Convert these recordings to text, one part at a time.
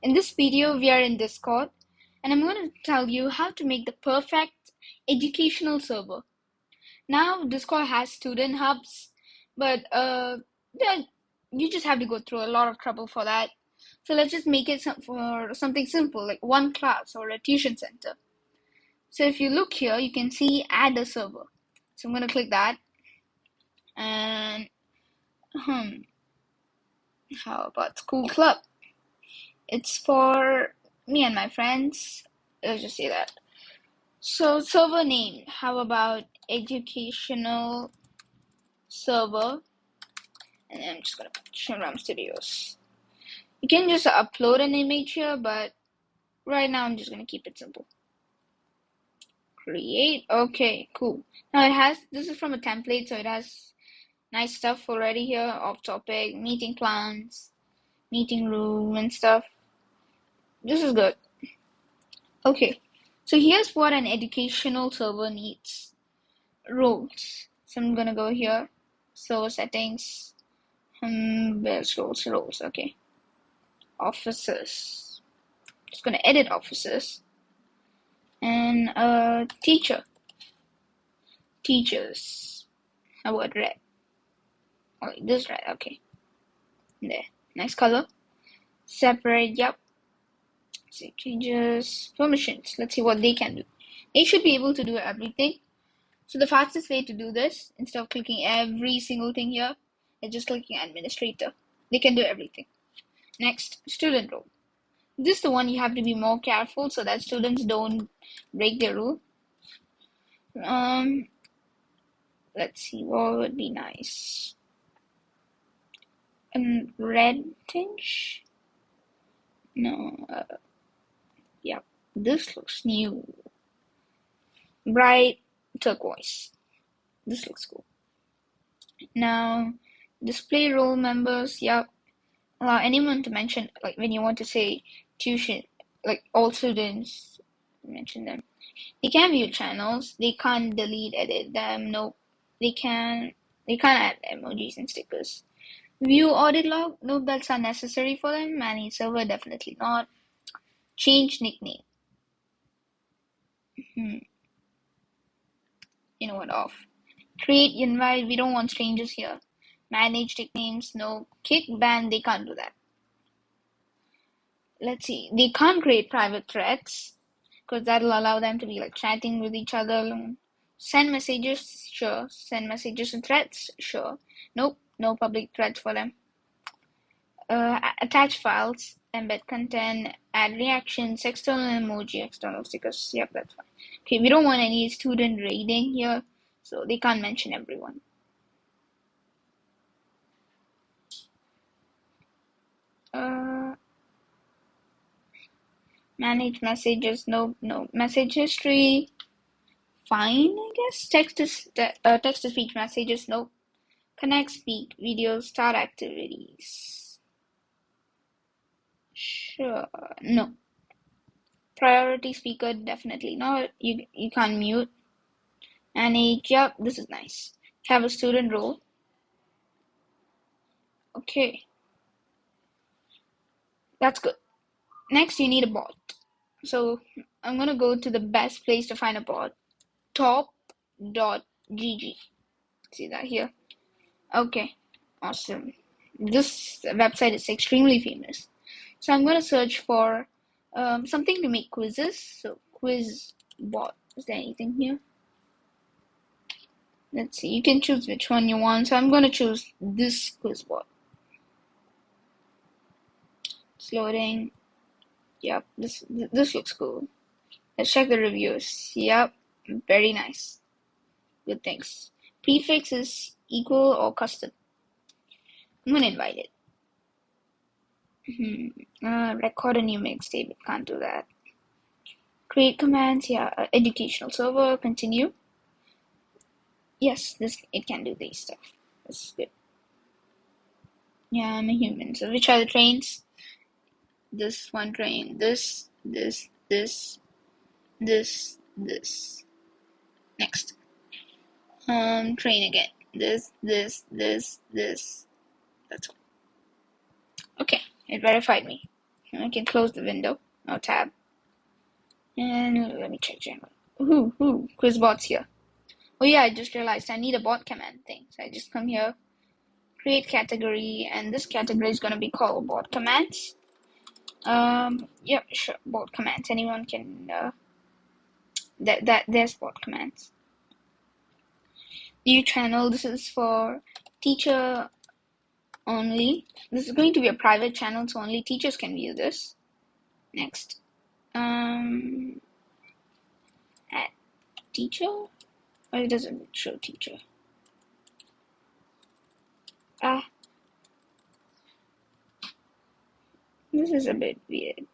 In this video, we are in Discord, and I'm going to tell you how to make the perfect educational server. Now, Discord has student hubs, but you just have to go through a lot of trouble for that. So let's just make it for something simple, like one class or a tuition center. So if you look here, you can see add a server. So I'm going to click that, and how about school club? It's for me and my friends. Let's just say that. So server name, how about educational server? And I'm just gonna put Shivram Studios. You can just upload an image here, but right now I'm just gonna keep it simple. Create, okay, cool. Now this is from a template, so it has nice stuff already here, off topic, meeting plans, meeting room and stuff. This is good. Okay, so here's what an educational server needs. Roles. So I'm gonna go here, server settings, where's roles, okay. Offices. Just gonna edit offices. And teachers. How about red? Oh, this red, okay. There, nice color. Separate, yep. Save changes, permissions. Let's see what they can do. They should be able to do everything. So the fastest way to do this, instead of clicking every single thing here, is just clicking administrator. They can do everything. Next, student role. This is the one you have to be more careful so that students don't break their rule. Let's see, what would be nice? Red tinge? No, yeah, this looks new. Bright turquoise. This looks cool. Now, display role members, yeah. Allow anyone to mention, like when you want to say tuition, like all students, mention them. They can view channels. They can't delete, edit them. Nope. They can't add emojis and stickers. View audit log. Nope, that's unnecessary for them. Manage server, definitely not. Change nickname. You know what? Off. Create invite. We don't want strangers here. Manage nicknames. No. Kick ban. They can't do that. Let's see. They can't create private threads because that'll allow them to be like chatting with each other. Send messages, sure. Send messages and threads, sure. Nope, no public threads for them. Attach files, embed content, add reactions, external emoji, external stickers. Yep, that's fine. Okay, we don't want any student rating here, so they can't mention everyone. Manage messages, no message history. Fine, I guess. Text to speech messages, nope. Connect, speak, videos, start activities. Sure, no. Priority speaker, definitely not. You can't mute. Manage, yep, this is nice. Have a student role. Okay. That's good. Next, you need a bot. So I'm gonna go to the best place to find a bot. Top.gg. See that here? Okay, awesome. This website is extremely famous. So I'm gonna search for something to make quizzes. So quiz bot. Is there anything here? Let's see. You can choose which one you want. So I'm gonna choose this quiz bot. It's loading. Yep, this looks cool. Let's check the reviews. Yep, very nice. Good things. Prefix is equal or custom. I'm gonna invite it. Record a new mixtape. It can't do that. Create commands. Yeah, educational server. Continue. Yes, it can do these stuff. That's good. Yeah, I'm a human. So which are the trains? This one train. This. Next. Train again. This. That's all. Okay, it verified me. I can close the window or tab. And let me check general. Ooh, quiz bot's here. Oh yeah, I just realized I need a bot command thing. So I just come here, create category, and this category is gonna be called bot commands. Yep, sure, bot commands. Anyone can there's bot commands. New channel, this is for teacher only. This is going to be a private channel, so only teachers can view this. Next. Add teacher? Or it doesn't show teacher. This is a bit weird.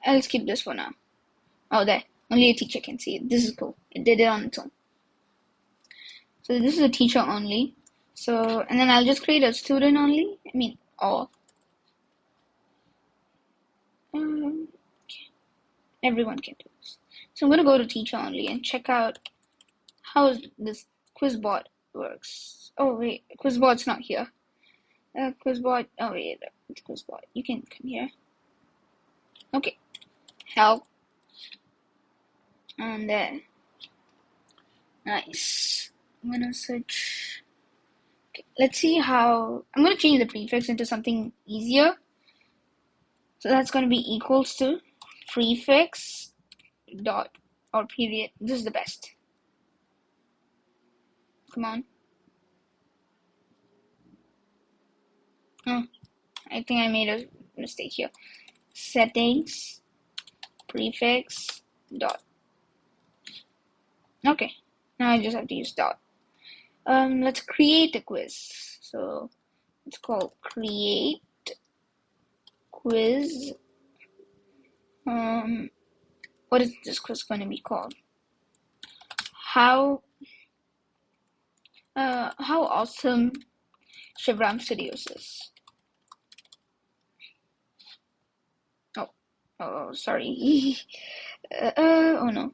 I'll skip this for now. Oh, there. Only a teacher can see it. This is cool. It did it on its own. So this is a teacher only. So, and then I'll just create a student only. I mean, all. Everyone can do this. So I'm going to go to teacher only and check out how this quizbot works. Oh, wait. Quizbot's not here. Quizbot. Oh, wait. It's quizbot. You can come here. Okay. Help. And there. Nice. I'm going to search. Okay, let's see how. I'm going to change the prefix into something easier. So that's going to be equals to prefix dot or period. This is the best. Come on. Oh, I think I made a mistake here. Settings prefix dot. Okay, now I just have to use dot. Let's create a quiz. So it's called create quiz. What is this quiz going to be called? How awesome Shivram Studios is. Oh, sorry. Oh no.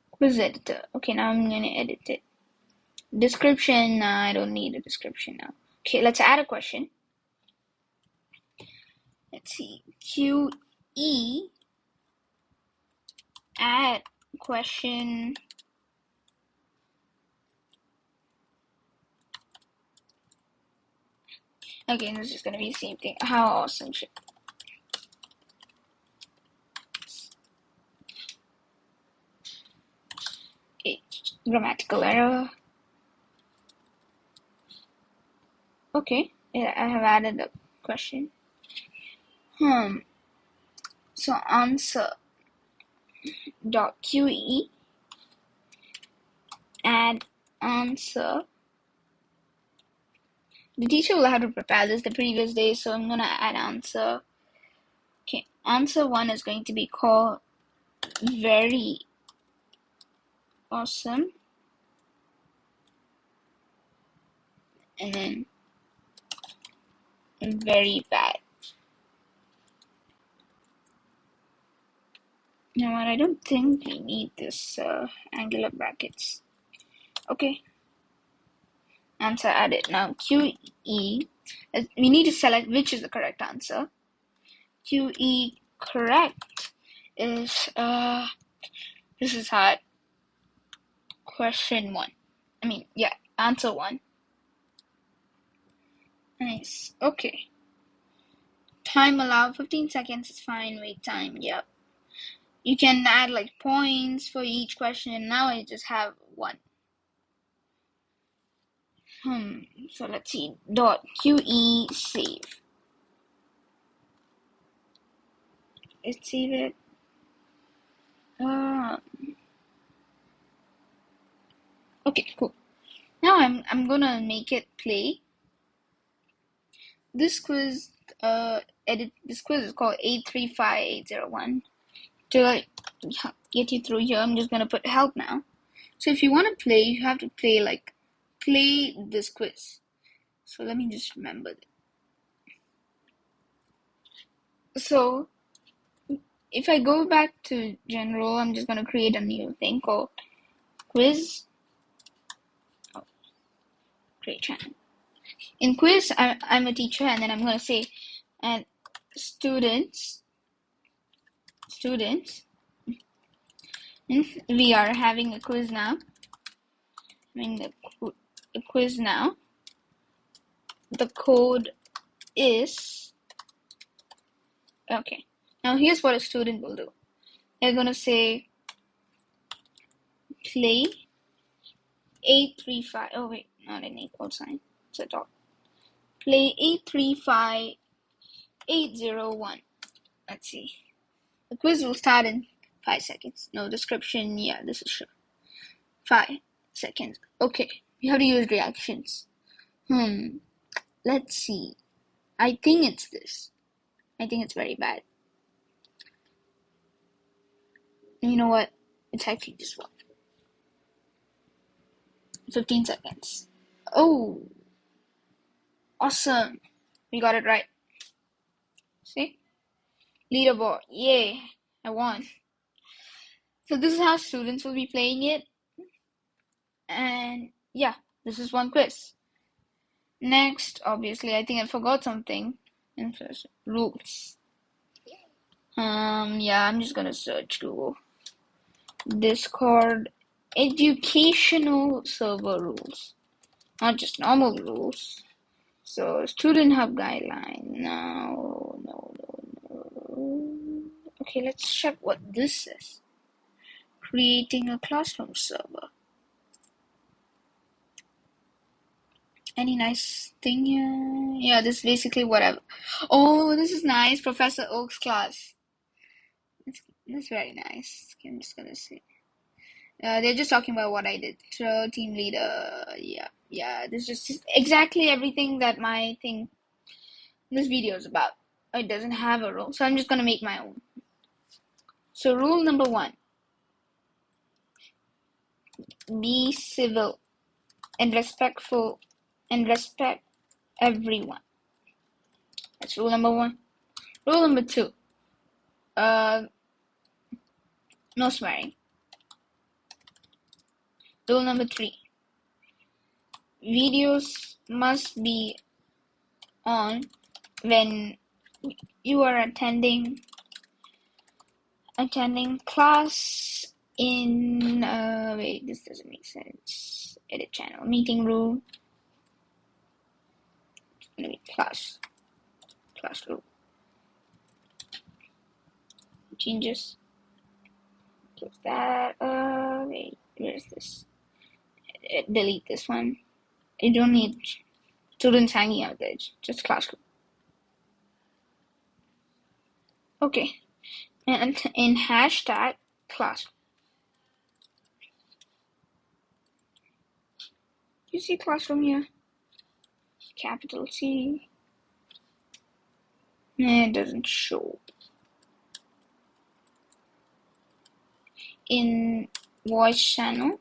Quiz editor. Okay, now I'm gonna edit it. Description. Nah, I don't need a description now. Okay, let's add a question. Let's see. QE add question. Okay, this is gonna be the same thing. How awesome should. Okay, grammatical error. Okay, yeah, I have added a question. So answer dot QE add answer. The teacher will have to prepare this the previous day, so I'm gonna add answer. Okay, answer 1 is going to be called very awesome, and then very bad. Now I don't think we need this angular brackets. Okay, answer added. Now QE, we need to select which is the correct answer. QE correct is this is hard. Question 1. I mean, yeah, answer 1. Nice. Okay. Time allowed 15 seconds is fine. Wait time. Yep. You can add like points for each question. Now I just have 1. So let's see. Dot QE save. Let's save it. Okay, cool. Now I'm gonna make it play. This quiz this quiz is called 835801. To like get you through here, I'm just gonna put help now. So if you want to play, you have to play this quiz. So let me just remember that. So if I go back to general, I'm just gonna create a new thing called quiz. Oh, create channel. In quiz, I'm a teacher, and then I'm gonna say, and students, we are having a quiz now. The code is, okay. Now here's what a student will do. They're gonna say play 835. Oh wait, not an equal sign. It's a dot. Play 835801. Let's see. The quiz will start in 5 seconds. No description. Yeah, this is sure. 5 seconds. Okay, we have to use reactions. Let's see. I think it's this. I think it's very bad. You know what? It's actually this one. 15 seconds. Oh, awesome. We got it right. See? Leaderboard. Yay, I won. So this is how students will be playing it. And yeah, this is one quiz. Next, obviously, I think I forgot something. Rules. Yeah, I'm just gonna search Google. Discord educational server rules. Not just normal rules. So, student hub guideline. No. Okay, let's check what this is. Creating a classroom server. Any nice thing here? Yeah, this is basically whatever. Oh, this is nice. Professor Oak's class. That's very nice. Okay, I'm just gonna say. They're just talking about what I did. So, team leader. Yeah. This is just exactly everything that this video is about. It doesn't have a rule, so I'm just gonna make my own. So, rule number 1. Be civil and respectful and respect everyone. That's rule number 1. Rule number 2. No swearing. Rule number 3. Videos must be on when you are attending class in wait, this doesn't make sense. Edit channel, meeting room. It's gonna be classroom. Changes. Close that. Wait, where's this? Delete this one. You don't need students hanging out there. Just classroom. Okay. And in hashtag classroom. You see classroom here? Capital C. It doesn't show. In the voice channel.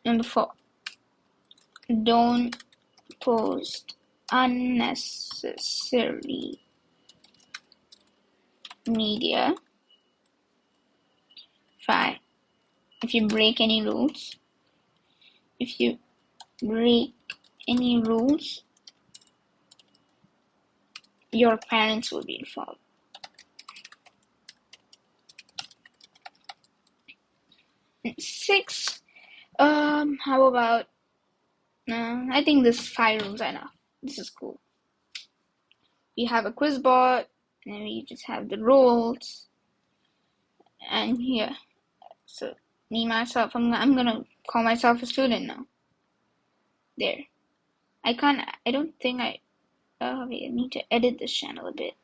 Number 4. Don't post unnecessary media. 5. If you break any rules, your parents will be involved. 6. How about I think this 5 rules are enough. This is cool. We have a quiz board, and then we just have the rules, and here. So me myself, I'm gonna call myself a student now. There. I don't think I need to edit this channel a bit.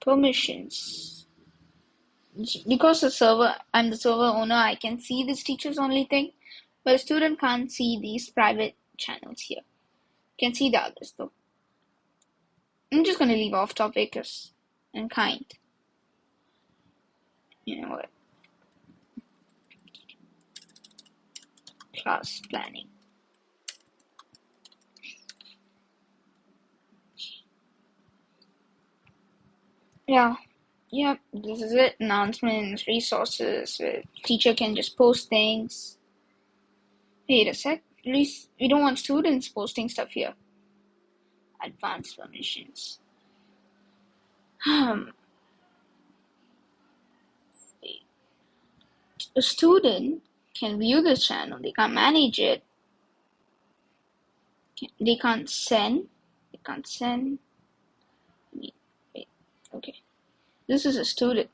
Permissions. Because I'm the server owner, I can see this teachers only thing, but a student can't see these private channels here. You can see the others though. I'm just gonna leave off topic because I'm kind. You know what? Class planning. Yeah. Yep, this is it. Announcements, resources, where teacher can just post things. Wait a sec. We don't want students posting stuff here. Advanced permissions. Um, a student can view this channel. They can't manage it. They can't send. They can't send. Wait. Okay. This is a student.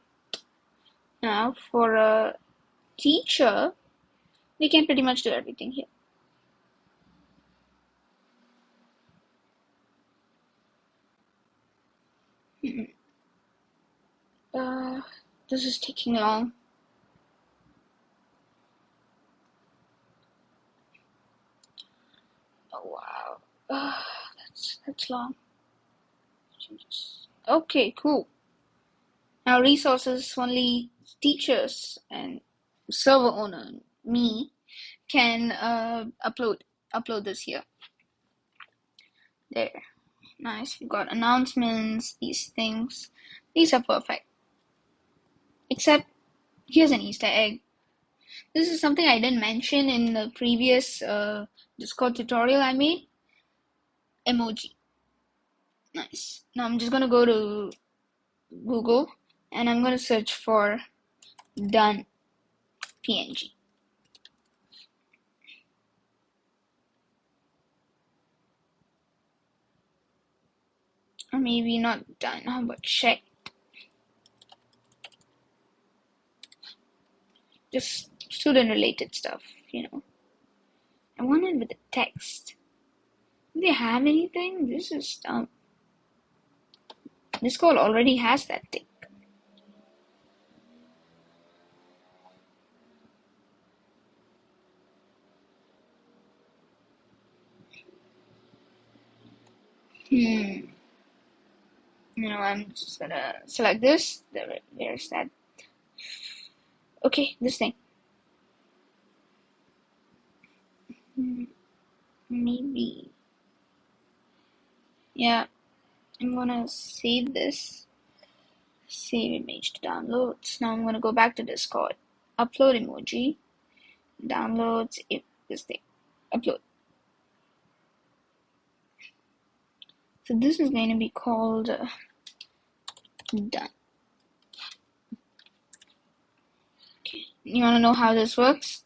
Now, for a teacher, they can pretty much do everything here. This is taking long. Oh wow, that's long. Okay, cool. Now resources only teachers and server owner, me, can upload this here. There, nice. We've got announcements. These things, these are perfect. Except here's an Easter egg. This is something I didn't mention in the previous Discord tutorial I made. Emoji. Nice. Now I'm just gonna go to Google and I'm gonna search for done PNG. Or maybe not done. How about check? Just student related stuff, I want it with the text. Do they have anything? This is dumb. Discord already has that thing. I'm just gonna select this. There's that. Okay, this thing. Maybe. Yeah, I'm gonna save this. Save image to downloads. Now I'm gonna go back to Discord. Upload emoji. Downloads. This thing. Upload. So this is going to be called done. Okay. You want to know how this works?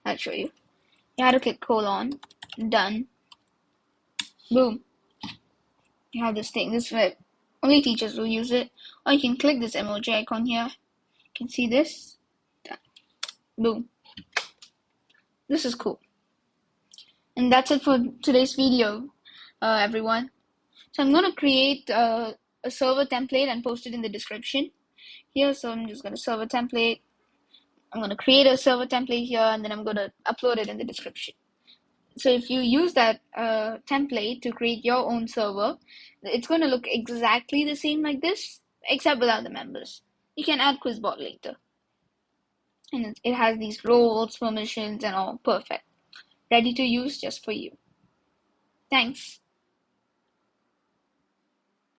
I'll show you. You have to click colon. Done. Boom. You have this thing. This way, only teachers will use it. Or you can click this emoji icon here. You can see this. Done. Boom. This is cool. And that's it for today's video, everyone. So I'm going to create a server template and post it in the description here. So I'm just going to server template. I'm going to create a server template here and then I'm going to upload it in the description. So if you use that template to create your own server, it's going to look exactly the same like this, except without the members. You can add Quizbot later. And it has these roles, permissions, and all perfect. Ready to use just for you. Thanks.